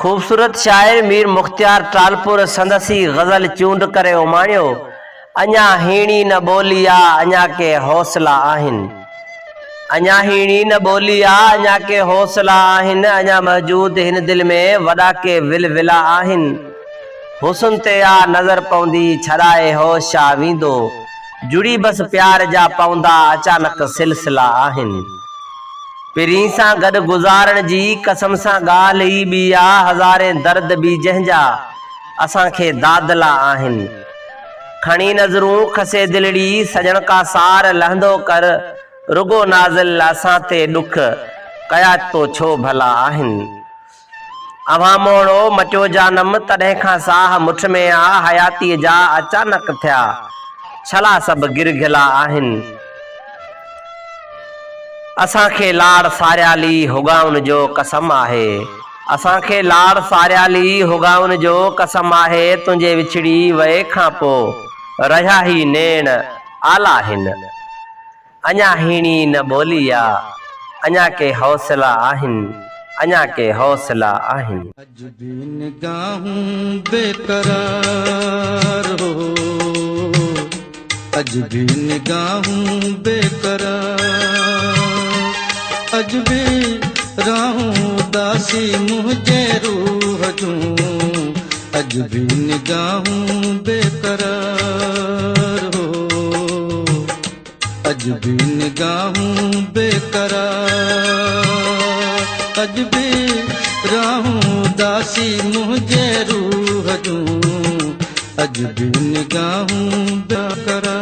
खूबसूरत शायर मीर मुख्तियार टालपुर संदसी गजल चूंड करे उमाणियो। अञा हीणी न बोली आ अञा के हौसला आहिन। अञा हीणी न बोली आ अञा के हौसला आहिन। अञा मौजूद हिन दिल में वॾा के विलविला आहिन। हुस्न ते आ नज़र पवंदी छड़ाए होशा वींदो। जुड़ी बस प्यार जा पवंदा अचानक सिलसिला आहिन। पिरीं सां गॾु गुज़ारण जी कसम सां ॻाल्हि ई ॿी आ। हज़ारे दर्द बि जंहिंजा असांखे दादला आहिन। खणी नज़रूं खसे दिलड़ी सजण का सार लहंदो कर। रुगो नाज़िल असां ते ॾुख कया तो छो भला आहिन। अवां मोड़ो मचो जानम तॾहिं खां साह मुठ में आ। हयातीअ जा अचानक थिया छला सभु गिरगिला आहिन। असांखे लाड़ सारियाली हुगाउन जो कसम आहे। असांखे लाड़ सारियाली हुगाउन जो कसम आहे। तुंहिंजे विछड़ी वए खां पोइ रहिया ही नेण आला हिन। अञा हीणी न बोली आ अञा के हौसला आहिन। अञा के हौसला आहिन। अज भी निगाहूं बेकरार हो। अज भी निगाहूं बेकरार। अज भी राहूं उदासी मुझे रूह जूं। अज भी निगाहूं बेकरार हो। अज भी निगाहूं बेकरार। अज भी राहूं उदासी मुझे रूह जूं। अज भी निगाहूं बेकरार।